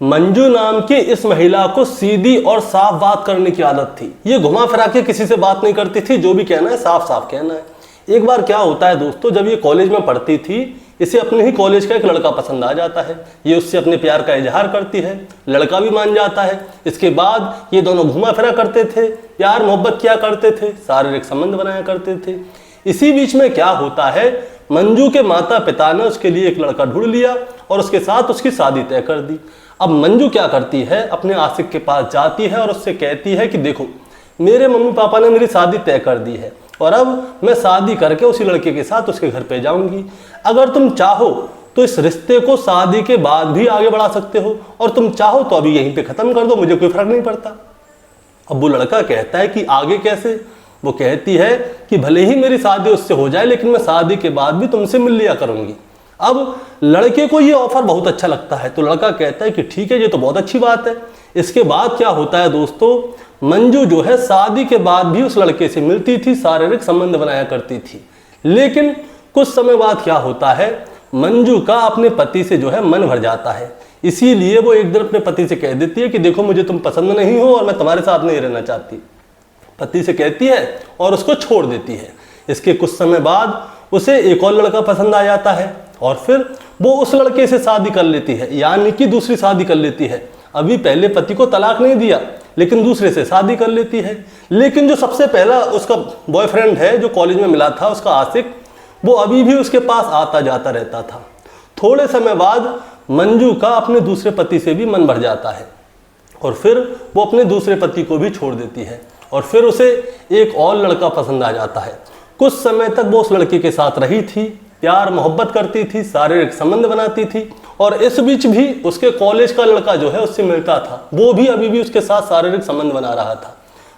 मंजू नाम की इस महिला को सीधी और साफ बात करने की आदत थी। ये घुमा फिरा के किसी से बात नहीं करती थी, जो भी कहना है साफ साफ कहना है। एक बार क्या होता है दोस्तों, जब ये कॉलेज में पढ़ती थी, इसे अपने ही कॉलेज का एक लड़का पसंद आ जाता है। ये उससे अपने प्यार का इजहार करती है, लड़का भी मान जाता है। इसके बाद ये दोनों घुमा फिरा करते थे, प्यार मोहब्बत किया करते थे, शारीरिक संबंध बनाया करते थे। इसी बीच में क्या होता है, मंजू के माता पिता ने उसके लिए एक लड़का ढूंढ लिया और उसके साथ उसकी शादी तय कर दी। अब मंजू क्या करती है, अपने आशिक के पास जाती है और उससे कहती है कि देखो, मेरे मम्मी पापा ने मेरी शादी तय कर दी है और अब मैं शादी करके उसी लड़के के साथ उसके घर पे जाऊंगी। अगर तुम चाहो तो इस रिश्ते को शादी के बाद भी आगे बढ़ा सकते हो, और तुम चाहो तो अभी यहीं पे खत्म कर दो, मुझे कोई फर्क नहीं पड़ता। अब वो लड़का कहता है कि आगे कैसे? वो कहती है कि भले ही मेरी शादी उससे हो जाए, लेकिन मैं शादी के बाद भी तुमसे मिल लिया करूंगी। अब लड़के को ये ऑफर बहुत अच्छा लगता है, तो लड़का कहता है कि ठीक है, ये तो बहुत अच्छी बात है। इसके बाद क्या होता है दोस्तों, मंजू जो है शादी के बाद भी उस लड़के से मिलती थी, शारीरिक संबंध बनाया करती थी। लेकिन कुछ समय बाद क्या होता है, मंजू का अपने पति से जो है मन भर जाता है। इसीलिए वो एक दिन अपने पति से कह देती है कि देखो, मुझे तुम पसंद नहीं हो और मैं तुम्हारे साथ नहीं रहना चाहती। पति से कहती है और उसको छोड़ देती है। इसके कुछ समय बाद उसे एक और लड़का पसंद आ जाता है और फिर वो उस लड़के से शादी कर लेती है, यानी कि दूसरी शादी कर लेती है। अभी पहले पति को तलाक नहीं दिया, लेकिन दूसरे से शादी कर लेती है। लेकिन जो सबसे पहला उसका बॉयफ्रेंड है, जो कॉलेज में मिला था, उसका आशिक, वो अभी भी उसके पास आता जाता रहता था। थोड़े समय बाद मंजू का अपने दूसरे पति से भी मन भर जाता है और फिर वो अपने दूसरे पति को भी छोड़ देती है और फिर उसे एक और लड़का पसंद आ जाता है। कुछ समय तक वो उस लड़के के साथ रही थी, प्यार मोहब्बत करती थी, शारीरिक संबंध बनाती थी, और इस बीच भी उसके कॉलेज का लड़का जो है उससे मिलता था, वो भी अभी भी उसके साथ शारीरिक संबंध बना रहा था।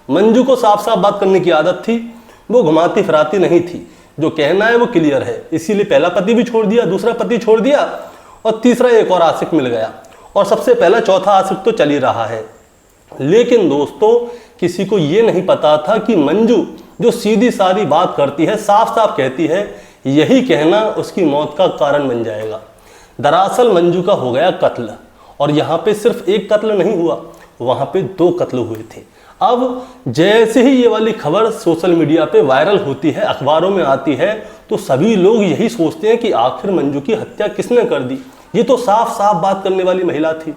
मंजू को साफ साफ बात करने की आदत थी, वो घुमाती फिराती नहीं थी, जो कहना है वो क्लियर है। इसीलिए पहला पति भी छोड़ दिया, दूसरा पति छोड़ दिया और तीसरा एक और आशिक मिल गया, और सबसे पहला चौथा आशिक तो चल ही रहा है। लेकिन दोस्तों, किसी को ये नहीं पता था कि मंजू जो सीधी सादी बात करती है, साफ साफ कहती है, यही कहना उसकी मौत का कारण बन जाएगा। दरअसल मंजू का हो गया कत्ल, और यहाँ पे सिर्फ एक कत्ल नहीं हुआ, वहाँ पे 2 कत्ल हुए थे। अब जैसे ही ये वाली खबर सोशल मीडिया पे वायरल होती है, अखबारों में आती है, तो सभी लोग यही सोचते हैं कि आखिर मंजू की हत्या किसने कर दी। ये तो साफ साफ बात करने वाली महिला थी।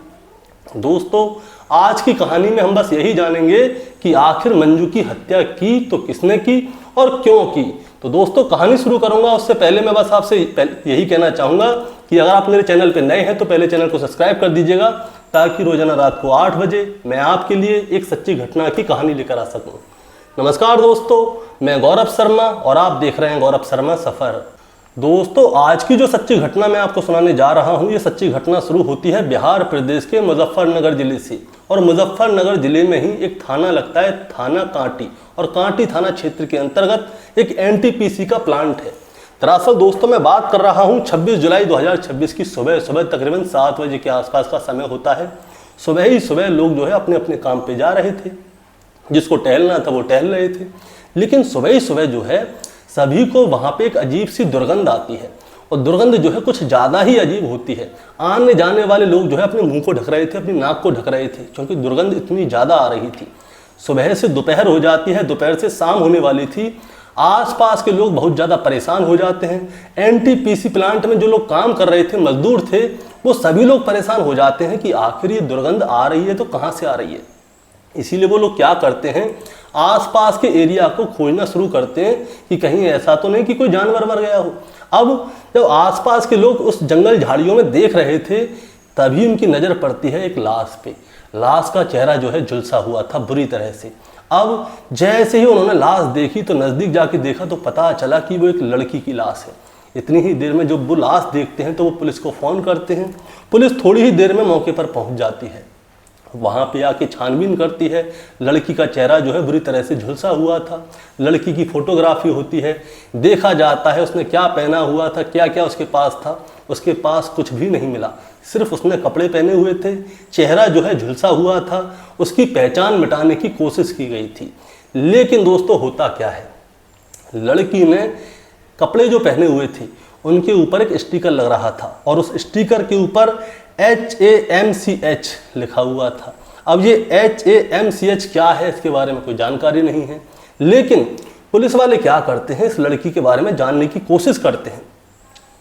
दोस्तों, आज की कहानी में हम बस यही जानेंगे कि आखिर मंजू की हत्या की तो किसने की और क्यों की। तो दोस्तों, कहानी शुरू करूंगा उससे पहले मैं बस आपसे यही कहना चाहूँगा कि अगर आप मेरे चैनल पे नए हैं तो पहले चैनल को सब्सक्राइब कर दीजिएगा, ताकि रोजाना रात को 8 बजे मैं आपके लिए एक सच्ची घटना की कहानी लेकर आ सकूँ। नमस्कार दोस्तों, मैं गौरव शर्मा और आप देख रहे हैं गौरव शर्मा सफ़र। दोस्तों, आज की जो सच्ची घटना मैं आपको सुनाने जा रहा हूँ, ये सच्ची घटना शुरू होती है बिहार प्रदेश के मुजफ्फरनगर जिले से। और मुजफ्फरनगर जिले में ही एक थाना लगता है, थाना कांटी, और कांटी थाना क्षेत्र के अंतर्गत एक एनटीपीसी का प्लांट है। दरअसल दोस्तों, मैं बात कर रहा हूँ 26 जुलाई 2026 की सुबह तकरीबन 7 बजे के आसपास का समय होता है। सुबह ही सुबह लोग जो है अपने अपने काम पे जा रहे थे, जिसको टहलना था वो टहल रहे थे। लेकिन सुबह ही सुबह जो है सभी को वहाँ पे एक अजीब सी दुर्गंध आती है, और दुर्गंध जो है कुछ ज़्यादा ही अजीब होती है। आने जाने वाले लोग जो है अपने मुंह को ढक रहे थे, अपनी नाक को ढक रहे थे, क्योंकि दुर्गंध इतनी ज़्यादा आ रही थी। सुबह से दोपहर हो जाती है, दोपहर से शाम होने वाली थी। आसपास के लोग बहुत ज़्यादा परेशान हो जाते हैं। एनटीपीसी प्लांट में जो लोग काम कर रहे थे, मजदूर थे, वो सभी लोग परेशान हो जाते हैं कि आखिर ये दुर्गंध आ रही है तो कहाँ से आ रही है। इसीलिए वो लोग क्या करते हैं, आसपास के एरिया को खोजना शुरू करते हैं कि कहीं ऐसा तो नहीं कि कोई जानवर मर गया हो। अब जब आसपास के लोग उस जंगल झाड़ियों में देख रहे थे, तभी उनकी नज़र पड़ती है एक लाश पे। लाश का चेहरा जो है झुलसा हुआ था बुरी तरह से। अब जैसे ही उन्होंने लाश देखी तो नज़दीक जाके देखा तो पता चला कि वो एक लड़की की लाश है। इतनी ही देर में जब वो लाश देखते हैं तो वो पुलिस को फ़ोन करते हैं। पुलिस थोड़ी ही देर में मौके पर पहुंच जाती है, वहाँ पे आके छानबीन करती है। लड़की का चेहरा जो है बुरी तरह से झुलसा हुआ था। लड़की की फोटोग्राफी होती है, देखा जाता है उसने क्या पहना हुआ था, क्या क्या उसके पास था। उसके पास कुछ भी नहीं मिला, सिर्फ उसने कपड़े पहने हुए थे, चेहरा जो है झुलसा हुआ था। उसकी पहचान मिटाने की कोशिश की गई थी। लेकिन दोस्तों, होता क्या है, लड़की ने कपड़े जो पहने हुए थे उनके ऊपर एक स्टिकर लग रहा था और उस स्टिकर के ऊपर HAMCH लिखा हुआ था। अब ये HAMCH क्या है, इसके बारे में कोई जानकारी नहीं है, लेकिन पुलिस वाले क्या करते हैं, इस लड़की के बारे में जानने की कोशिश करते हैं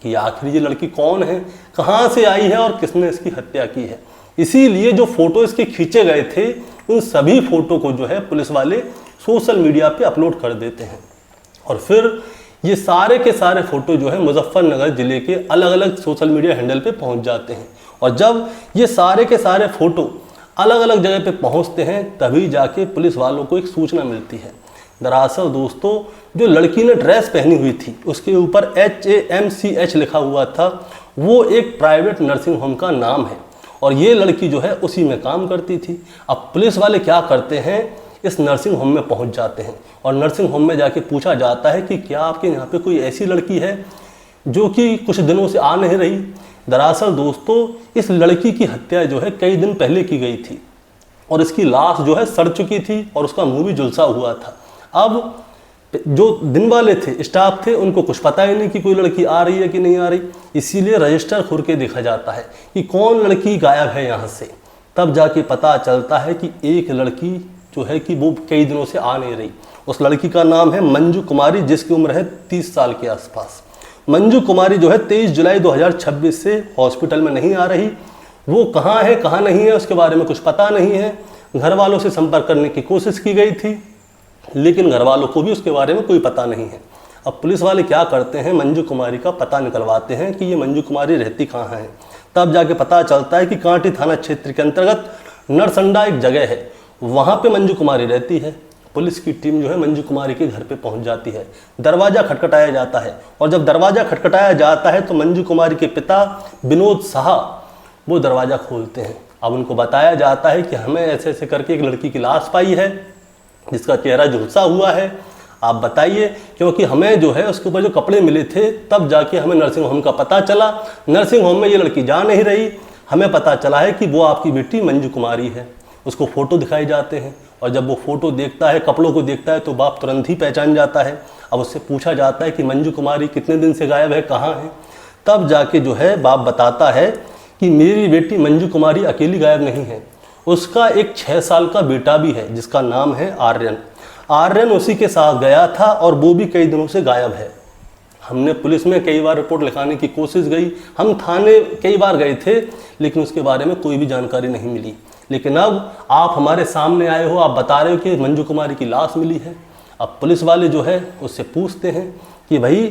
कि आखिर ये लड़की कौन है, कहाँ से आई है और किसने इसकी हत्या की है। इसीलिए जो फोटो इसके खींचे गए थे, उन सभी फोटो को जो है पुलिस वाले सोशल मीडिया पे अपलोड कर देते हैं और फिर ये सारे के सारे फोटो जो है मुजफ्फरनगर जिले के अलग अलग सोशल मीडिया हैंडल पे पहुंच जाते हैं। और जब ये सारे के सारे फोटो अलग अलग जगह पे पहुंचते हैं तभी जाके पुलिस वालों को एक सूचना मिलती है। दरअसल दोस्तों, जो लड़की ने ड्रेस पहनी हुई थी उसके ऊपर HAMCH लिखा हुआ था, वो एक प्राइवेट नर्सिंग होम का नाम है और ये लड़की जो है उसी में काम करती थी। अब पुलिस वाले क्या करते हैं, इस नर्सिंग होम में पहुंच जाते हैं और नर्सिंग होम में जाके पूछा जाता है कि क्या आपके यहाँ पे कोई ऐसी लड़की है जो कि कुछ दिनों से आ नहीं रही। दरअसल दोस्तों, इस लड़की की हत्या जो है कई दिन पहले की गई थी और इसकी लाश जो है सड़ चुकी थी और उसका मुंह भी झुलसा हुआ था। अब जो दिन वाले थे, स्टाफ थे, उनको कुछ पता ही नहीं कि कोई लड़की आ रही है कि नहीं आ रही, इसीलिए रजिस्टर खोल के देखा जाता है कि कौन लड़की गायब है यहाँ से। तब जाके पता चलता है कि एक लड़की जो है कि वो कई दिनों से आ नहीं रही। उस लड़की का नाम है मंजू कुमारी, जिसकी उम्र है 30 साल के आसपास। मंजू कुमारी जो है 23 जुलाई 2026 से हॉस्पिटल में नहीं आ रही। वो कहाँ है कहाँ नहीं है उसके बारे में कुछ पता नहीं है। घर वालों से संपर्क करने की कोशिश की गई थी लेकिन घर वालों को भी उसके बारे में कोई पता नहीं है। अब पुलिस वाले क्या करते हैं, मंजू कुमारी का पता निकलवाते हैं कि ये मंजू कुमारी रहती कहाँ है। तब जाके पता चलता है कि कांटी थाना क्षेत्र के अंतर्गत नरसंडा एक जगह है, वहाँ पे मंजू कुमारी रहती है। पुलिस की टीम जो है मंजू कुमारी के घर पे पहुंच जाती है। दरवाज़ा खटखटाया जाता है और जब दरवाज़ा खटखटाया जाता है तो मंजू कुमारी के पिता विनोद शाह वो दरवाज़ा खोलते हैं। अब उनको बताया जाता है कि हमें ऐसे ऐसे करके एक लड़की की लाश पाई है जिसका चेहरा झुलसा हुआ है, आप बताइए, क्योंकि हमें जो है उसके ऊपर जो कपड़े मिले थे तब जाके हमें नर्सिंग होम का पता चला। नर्सिंग होम में ये लड़की जा नहीं रही, हमें पता चला है कि वो आपकी बेटी मंजू कुमारी है। उसको फ़ोटो दिखाए जाते हैं और जब वो फ़ोटो देखता है, कपड़ों को देखता है तो बाप तुरंत ही पहचान जाता है। अब उससे पूछा जाता है कि मंजू कुमारी कितने दिन से गायब है, कहाँ है। तब जाके जो है बाप बताता है कि मेरी बेटी मंजू कुमारी अकेली गायब नहीं है, उसका एक 6 साल का बेटा भी है जिसका नाम है आर्यन। आर्यन उसी के साथ गया था और वो भी कई दिनों से गायब है। हमने पुलिस में कई बार रिपोर्ट लिखाने की कोशिश गई, हम थाने कई बार गए थे लेकिन उसके बारे में कोई भी जानकारी नहीं मिली। लेकिन अब आप हमारे सामने आए हो, आप बता रहे हो कि मंजू कुमारी की लाश मिली है। अब पुलिस वाले जो है उससे पूछते हैं कि भाई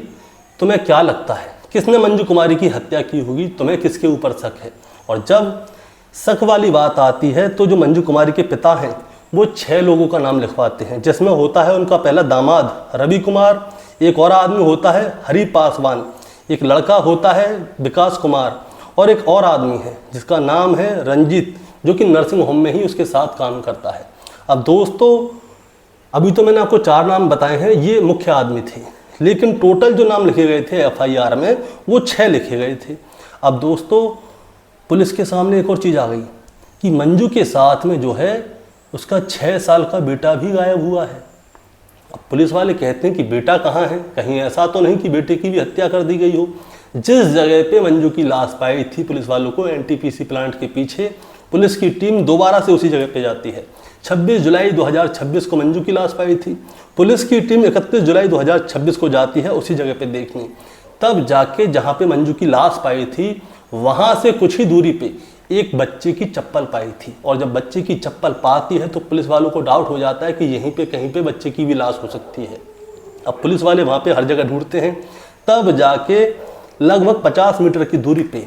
तुम्हें क्या लगता है किसने मंजू कुमारी की हत्या की होगी, तुम्हें किसके ऊपर शक है। और जब शक वाली बात आती है तो जो मंजू कुमारी के पिता हैं वो 6 लोगों का नाम लिखवाते हैं, जिसमें होता है उनका पहला दामाद रवि कुमार, एक और आदमी होता है हरि पासवान, एक लड़का होता है विकास कुमार और एक और आदमी है जिसका नाम है रंजीत, जो कि नर्सिंग होम में ही उसके साथ काम करता है। अब दोस्तों, अभी तो मैंने आपको 4 नाम बताए हैं, ये मुख्य आदमी थे, लेकिन टोटल जो नाम लिखे गए थे FIR में वो 6 लिखे गए थे। अब दोस्तों, पुलिस के सामने एक और चीज़ आ गई कि मंजू के साथ में जो है उसका 6 साल का बेटा भी गायब हुआ है। अब पुलिस वाले कहते हैं कि बेटा कहाँ है, कहीं ऐसा तो नहीं कि बेटे की भी हत्या कर दी गई हो। जिस जगह पे मंजू की लाश पाई थी पुलिस वालों को, NTPC प्लांट के पीछे, पुलिस की टीम दोबारा से उसी जगह पे जाती है। 26 जुलाई 2026 को मंजू की लाश पाई थी, पुलिस की टीम 31 जुलाई 2026 को जाती है उसी जगह पे देखने। तब जाके जहाँ पे मंजू की लाश पाई थी वहाँ से कुछ ही दूरी पे एक बच्चे की चप्पल पाई थी, और जब बच्चे की चप्पल पाती है तो पुलिस वालों को डाउट हो जाता है कि यहीं पे कहीं पे बच्चे की भी लाश हो सकती है। अब पुलिस वाले वहाँ पे हर जगह ढूंढते हैं, तब जाके लगभग 50 मीटर की दूरी पे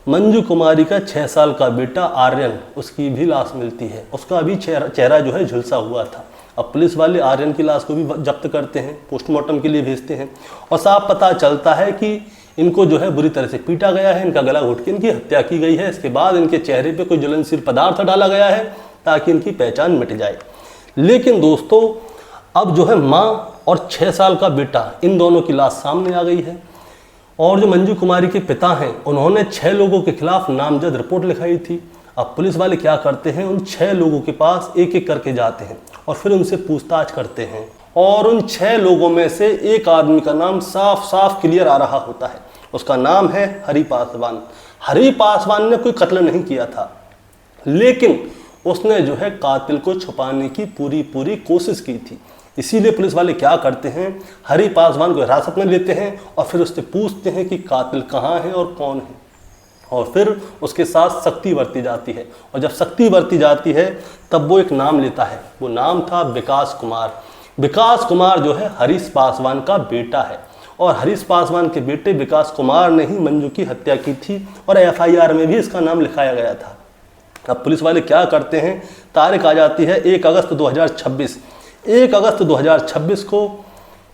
मंजू कुमारी का 6 साल का बेटा आर्यन, उसकी भी लाश मिलती है। उसका भी चेहरा जो है झुलसा हुआ था। अब पुलिस वाले आर्यन की लाश को भी जब्त करते हैं, पोस्टमार्टम के लिए भेजते हैं और साफ पता चलता है कि इनको जो है बुरी तरह से पीटा गया है, इनका गला घोट के इनकी हत्या की गई है। इसके बाद इनके चेहरे पे कोई ज्वलनशील पदार्थ डाला गया है ताकि इनकी पहचान मिट जाए। लेकिन दोस्तों, अब जो है माँ और 6 साल का बेटा, इन दोनों की लाश सामने आ गई है और जो मंजू कुमारी के पिता हैं उन्होंने 6 लोगों के खिलाफ नामजद रिपोर्ट लिखाई थी। अब पुलिस वाले क्या करते हैं, उन 6 लोगों के पास एक एक करके जाते हैं और फिर उनसे पूछताछ करते हैं और उन 6 लोगों में से एक आदमी का नाम साफ साफ क्लियर आ रहा होता है। उसका नाम है हरि पासवान। हरि पासवान ने कोई कत्ल नहीं किया था, लेकिन उसने जो है कातिल को छुपाने की पूरी कोशिश की थी। इसीलिए पुलिस वाले क्या करते हैं, हरि पासवान को हिरासत में लेते हैं और फिर उससे पूछते हैं कि कातिल कहाँ है और कौन है, और फिर उसके साथ सख्ती बरती जाती है। और जब सख्ती बरती जाती है तब वो एक नाम लेता है, वो नाम था विकास कुमार। विकास कुमार जो है हरीश पासवान का बेटा है, और हरीश पासवान के बेटे विकास कुमार ने ही मंजू की हत्या की थी और एफआईआर में भी इसका नाम लिखाया गया था। अब पुलिस वाले क्या करते हैं, तारीख आ जाती है 1 अगस्त 2026। 1 अगस्त 2026 को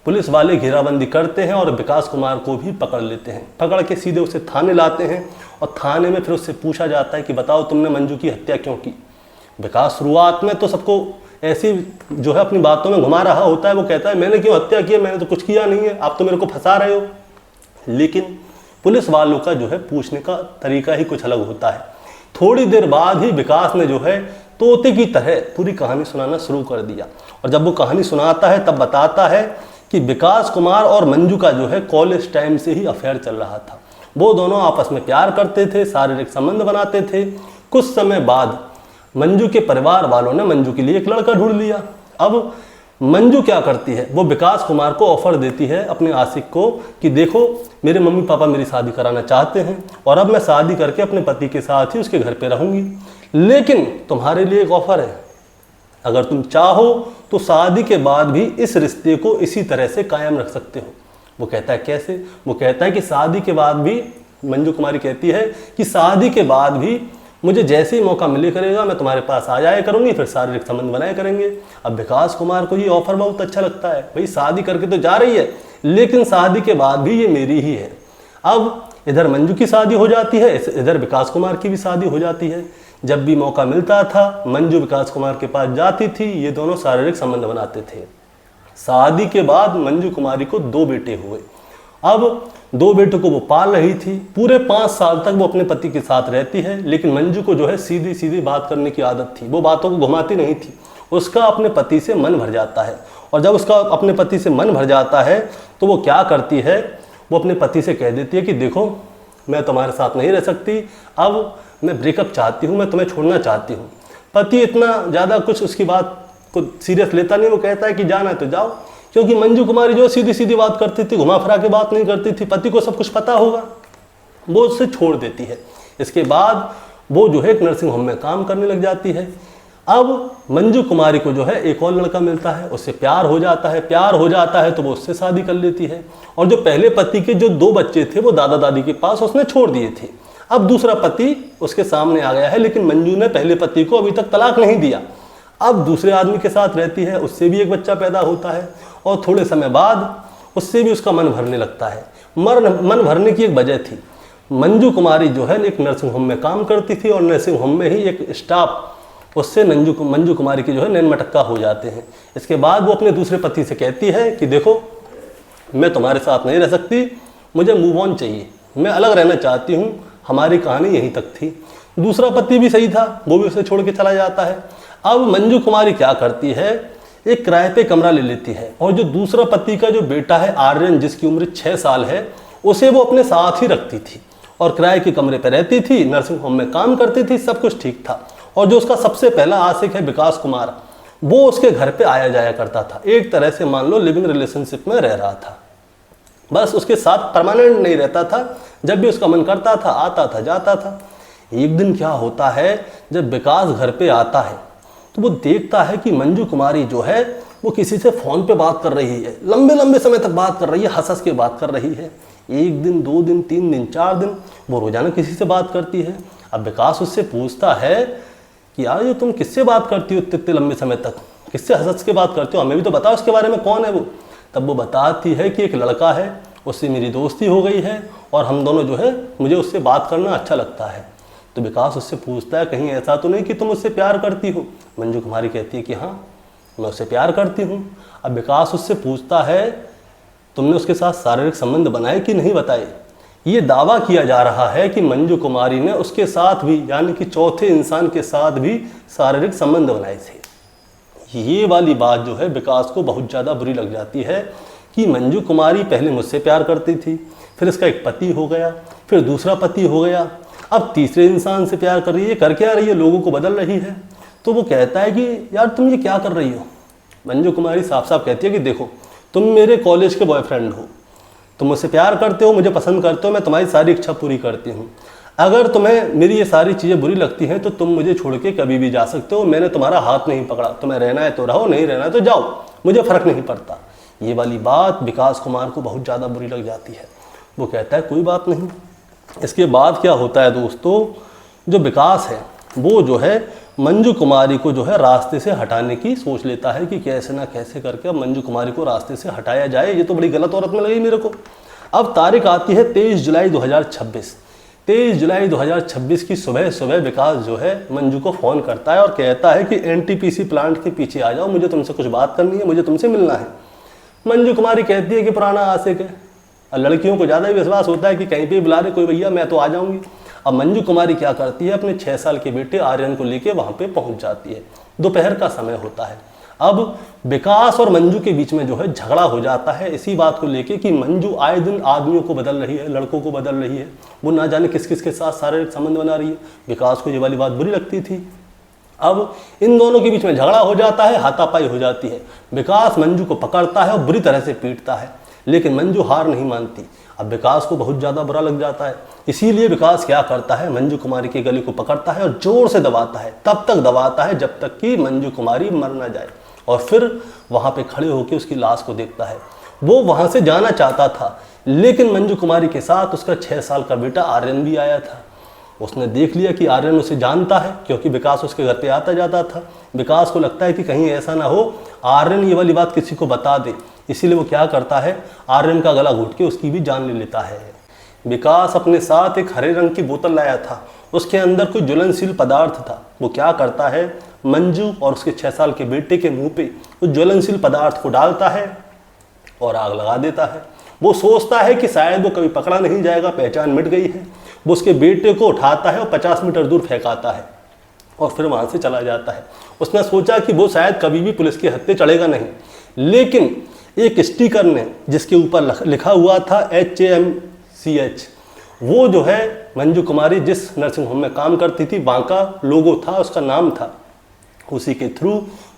पुलिस वाले घेराबंदी करते हैं और विकास कुमार को भी पकड़ लेते हैं। पकड़ के सीधे उसे थाने लाते हैं और थाने में फिर उससे पूछा जाता है कि बताओ तुमने मंजू की हत्या क्यों की। विकास शुरुआत में तो सबको ऐसी जो है अपनी बातों में घुमा रहा होता है, वो कहता है मैंने क्यों हत्या की है, मैंने तो कुछ किया नहीं है, आप तो मेरे को फंसा रहे हो। लेकिन पुलिस वालों का जो है पूछने का तरीका ही कुछ अलग होता है। थोड़ी देर बाद ही विकास ने जो है तोते की तरह पूरी कहानी सुनाना शुरू कर दिया, और जब वो कहानी सुनाता है तब बताता है कि विकास कुमार और मंजू का जो है कॉलेज टाइम से ही अफेयर चल रहा था। वो दोनों आपस में प्यार करते थे, शारीरिक संबंध बनाते थे। कुछ समय बाद मंजू के परिवार वालों ने मंजू के लिए एक लड़का ढूंढ लिया। अब मंजू क्या करती है, वो विकास कुमार को ऑफर देती है अपने आशिक को कि देखो मेरे मम्मी पापा मेरी शादी कराना चाहते हैं और अब मैं शादी करके अपने पति के साथ ही उसके घर पे रहूंगी, लेकिन तुम्हारे लिए एक ऑफर है, अगर तुम चाहो तो शादी के बाद भी इस रिश्ते को इसी तरह से कायम रख सकते हो। वो कहता है कैसे, वो कहता है कि शादी के बाद भी, मंजू कुमारी कहती है कि शादी के बाद भी मुझे जैसे ही मौका मिले करेगा मैं तुम्हारे पास आ जाया करूंगी, फिर शारीरिक संबंध बनाया करेंगे। अब विकास कुमार को ये ऑफर बहुत अच्छा लगता है, भाई शादी करके तो जा रही है लेकिन शादी के बाद भी ये मेरी ही है। अब इधर मंजू की शादी हो जाती है, इधर विकास कुमार की भी शादी हो जाती है। जब भी मौका मिलता था मंजू विकास कुमार के पास जाती थी, ये दोनों शारीरिक संबंध बनाते थे। शादी के बाद मंजू कुमारी को 2 बेटे हुए। अब 2 बेटों को वो पाल रही थी। पूरे 5 साल तक वो अपने पति के साथ रहती है, लेकिन मंजू को जो है सीधी सीधी बात करने की आदत थी, वो बातों को घुमाती नहीं थी। उसका अपने पति से मन भर जाता है, और जब उसका अपने पति से मन भर जाता है तो वो क्या करती है, वो अपने पति से कह देती है कि देखो मैं तुम्हारे साथ नहीं रह सकती, अब मैं ब्रेकअप चाहती हूँ, मैं तुम्हें छोड़ना चाहती हूँ। पति इतना ज़्यादा कुछ उसकी बात को सीरियस लेता नहीं, वो कहता है कि जाना है तो जाओ, क्योंकि मंजू कुमारी जो सीधी सीधी बात करती थी, घुमा फिरा के बात नहीं करती थी, पति को सब कुछ पता होगा, वो उससे छोड़ देती है। इसके बाद वो जो है एक नर्सिंग होम में काम करने लग जाती है। अब मंजू कुमारी को जो है एक और लड़का मिलता है, उससे प्यार हो जाता है तो वो उससे शादी कर लेती है। और जो पहले पति के जो 2 बच्चे थे वो दादा दादी के पास उसने छोड़ दिए थे। अब दूसरा पति उसके सामने आ गया है, लेकिन मंजू ने पहले पति को अभी तक तलाक नहीं दिया। अब दूसरे आदमी के साथ रहती है, उससे भी एक बच्चा पैदा होता है, और थोड़े समय बाद उससे भी उसका मन भरने लगता है। मन भरने की एक वजह थी, मंजू कुमारी जो है एक नर्सिंग होम में काम करती थी, और नर्सिंग होम में ही एक स्टाफ उससे मंजू कुमारी की जो है नैन मटक्का हो जाते हैं। इसके बाद वो अपने दूसरे पति से कहती है कि देखो मैं तुम्हारे साथ नहीं रह सकती, मुझे मूव ऑन चाहिए, मैं अलग रहना चाहती हूँ, हमारी कहानी यहीं तक थी। दूसरा पति भी सही था, वो भी उसे छोड़ के चला जाता है। अब मंजू कुमारी क्या करती है, एक किराए पे कमरा ले लेती है, और जो दूसरा पति का जो बेटा है आर्यन, जिसकी उम्र 6 साल है, उसे वो अपने साथ ही रखती थी और किराए के कमरे पे रहती थी, नर्सिंग होम में काम करती थी, सब कुछ ठीक था। और जो उसका सबसे पहला आशिक है विकास कुमार, वो उसके घर पे आया जाया करता था, एक तरह से मान लो लिविंग रिलेशनशिप में रह रहा था, बस उसके साथ परमानेंट नहीं रहता था, जब भी उसका मन करता था आता था जाता था। एक दिन क्या होता है, जब विकास घर पे आता है तो वो देखता है कि मंजू कुमारी जो है वो किसी से फ़ोन पे बात कर रही है, लंबे लंबे समय तक बात कर रही है, हंस हंस के बात कर रही है। 1 दिन 2 दिन 3 दिन 4 दिन वो रोजाना किसी से बात करती है। अब विकास उससे पूछता है कि यार ये तुम किससे बात करती हो इतने लंबे समय तक, किससे हंस हंस के बात करती हो, हमें भी तो बताओ उसके बारे में, कौन है वो। तब वो बताती है कि एक लड़का है, उससे मेरी दोस्ती हो गई है और हम दोनों जो है मुझे उससे बात करना अच्छा लगता है। तो विकास उससे पूछता है कहीं ऐसा तो नहीं कि तुम उससे प्यार करती हो। मंजू कुमारी कहती है कि हाँ मैं उससे प्यार करती हूँ। अब विकास उससे पूछता है तुमने उसके साथ शारीरिक संबंध बनाए कि नहीं बताए। ये दावा किया जा रहा है कि मंजू कुमारी ने उसके साथ भी, यानी कि चौथे इंसान के साथ भी शारीरिक संबंध बनाए थे। ये वाली बात जो है विकास को बहुत ज़्यादा बुरी लग जाती है कि मंजू कुमारी पहले मुझसे प्यार करती थी, फिर इसका एक पति हो गया, फिर दूसरा पति हो गया, अब तीसरे इंसान से प्यार कर रही है। कर क्या रही है? लोगों को बदल रही है। तो वो कहता है कि यार तुम ये क्या कर रही हो? मंजू कुमारी साफ साफ कहती है कि देखो तुम मेरे कॉलेज के बॉयफ्रेंड हो, तुम मुझसे प्यार करते हो, मुझे पसंद करते हो, मैं तुम्हारी सारी इच्छा पूरी करती हूँ। अगर तुम्हें मेरी ये सारी चीज़ें बुरी लगती हैं तो तुम मुझे छोड़ के कभी भी जा सकते हो, मैंने तुम्हारा हाथ नहीं पकड़ा, तुम्हें रहना है तो रहो, नहीं रहना है तो जाओ, मुझे फ़र्क नहीं पड़ता। ये वाली बात विकास कुमार को बहुत ज़्यादा बुरी लग जाती है। वो कहता है कोई बात नहीं। इसके बाद क्या होता है दोस्तों, जो विकास है वो जो है मंजू कुमारी को जो है रास्ते से हटाने की सोच लेता है कि कैसे ना कैसे करके अब मंजू कुमारी को रास्ते से हटाया जाए, ये तो बड़ी गलत औरत में लगी मेरे को। अब तारीख आती है 23 जुलाई 2026। 23 जुलाई 2026 की सुबह सुबह विकास जो है मंजू को फ़ोन करता है और कहता है कि एनटीपीसी प्लांट के पीछे आ जाओ, मुझे तुमसे कुछ बात करनी है, मुझे तुमसे मिलना है। मंजू कुमारी कहती है कि पुराना आशिक है, लड़कियों को ज़्यादा ही विश्वास होता है कि कहीं पे बुला रहे कोई भैया, मैं तो आ जाऊंगी। अब मंजू कुमारी क्या करती है, अपने 6 साल के बेटे आर्यन को लेके वहाँ पे पहुँच जाती है। दोपहर का समय होता है। अब विकास और मंजू के बीच में जो है झगड़ा हो जाता है इसी बात को लेके कि मंजू आए दिन आदमियों को बदल रही है, लड़कों को बदल रही है, वो ना जाने किस किस के साथ शारीरिक संबंध बना रही है। विकास को ये वाली बात बुरी लगती थी। अब इन दोनों के बीच में झगड़ा हो जाता है, हाथापाई हो जाती है। विकास मंजू को पकड़ता है और बुरी तरह से पीटता है, लेकिन मंजू हार नहीं मानती। अब विकास को बहुत ज़्यादा बुरा लग जाता है, इसीलिए विकास क्या करता है, मंजू कुमारी के गले को पकड़ता है और जोर से दबाता है, तब तक दबाता है जब तक कि मंजू कुमारी मर ना जाए। और फिर वहाँ पे खड़े होकर उसकी लाश को देखता है। वो वहाँ से जाना चाहता था, लेकिन मंजू कुमारी के साथ उसका 6 साल का बेटा आर्यन भी आया था। उसने देख लिया कि आर्यन उसे जानता है, क्योंकि विकास उसके घर पे आता जाता था। विकास को लगता है कि कहीं ऐसा ना हो आर्यन ये वाली बात किसी को बता दे, इसीलिए वो क्या करता है, आर्यन का गला घोट के उसकी भी जान ले लेता है। विकास अपने साथ एक हरे रंग की बोतल लाया था, उसके अंदर कोई ज्वलनशील पदार्थ था। वो क्या करता है, मंजू और उसके 6 साल के बेटे के मुंह पे उस ज्वलनशील पदार्थ को डालता है और आग लगा देता है। वो सोचता है कि शायद वो कभी पकड़ा नहीं जाएगा, पहचान मिट गई है। वो उसके बेटे को उठाता है और 50 मीटर दूर फेंकाता है और फिर वहाँ से चला जाता है। उसने सोचा कि वो शायद कभी भी पुलिस के हत्थे चढ़ेगा नहीं, लेकिन एक स्टिकर ने जिसके ऊपर लिखा हुआ था HAMCH, वो जो है मंजू कुमारी जिस नर्सिंग होम में काम करती थी वहाँ का लोगो था, उसका नाम था। उसी के थ्रू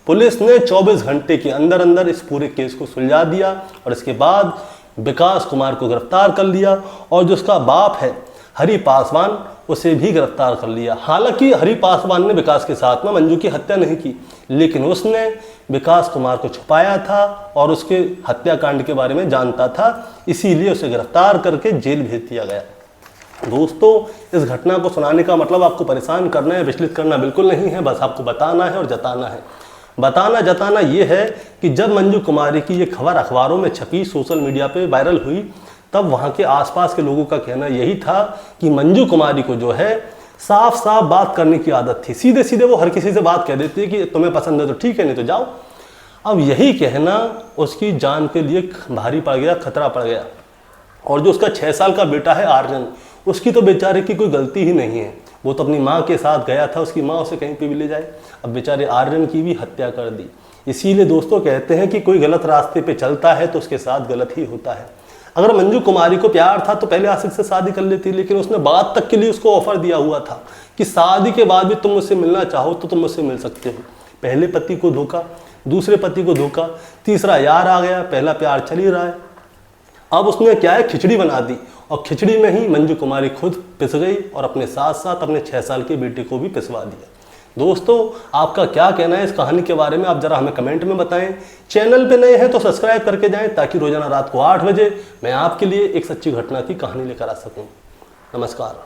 पुलिस ने 24 घंटे के अंदर अंदर इस पूरे केस को सुलझा दिया और इसके बाद विकास कुमार को गिरफ्तार कर लिया और जो उसका बाप है हरि पासवान, उसे भी गिरफ्तार कर लिया। हालांकि हरि पासवान ने विकास के साथ में मंजू की हत्या नहीं की, लेकिन उसने विकास कुमार को छुपाया था और उसके हत्याकांड के बारे में जानता था, इसीलिए उसे गिरफ्तार करके जेल भेज दिया गया। दोस्तों, इस घटना को सुनाने का मतलब आपको परेशान करना है, विचलित करना बिल्कुल नहीं है, बस आपको बताना है और जताना है। बताना जताना ये है कि जब मंजू कुमारी की ये खबर अखबारों में छपी, सोशल मीडिया पे वायरल हुई, तब वहाँ के आसपास के लोगों का कहना यही था कि मंजू कुमारी को जो है साफ साफ बात करने की आदत थी। सीधे सीधे वो हर किसी से बात कह देती है कि तुम्हें पसंद है तो ठीक है, नहीं तो जाओ। अब यही कहना उसकी जान के लिए भारी पड़ गया, खतरा पड़ गया। और जो उसका 6 साल का बेटा है आर्यन, उसकी तो बेचारे की कोई गलती ही नहीं है। वो तो अपनी माँ के साथ गया था, उसकी माँ उसे कहीं पे भी ले जाए। अब बेचारे आर्यन की भी हत्या कर दी। इसीलिए दोस्तों कहते हैं कि कोई गलत रास्ते पे चलता है तो उसके साथ गलत ही होता है। अगर मंजू कुमारी को प्यार था तो पहले आशिक से शादी कर लेती, लेकिन उसने बात तक के लिए उसको ऑफर दिया हुआ था कि शादी के बाद भी तुम मुझसे मिलना चाहो तो तुम मुझसे मिल सकते हो। पहले पति को धोखा, दूसरे पति को धोखा, तीसरा यार आ गया, पहला प्यार चल ही रहा है। अब उसने क्या है, खिचड़ी बना दी और खिचड़ी में ही मंजू कुमारी खुद पिस गई और अपने साथ साथ अपने 6 साल के बेटे को भी पिसवा दिया। दोस्तों, आपका क्या कहना है इस कहानी के बारे में, आप जरा हमें कमेंट में बताएं। चैनल पे नए हैं तो सब्सक्राइब करके जाएं ताकि रोजाना रात को 8 बजे मैं आपके लिए एक सच्ची घटना की कहानी लेकर आ सकूं। नमस्कार।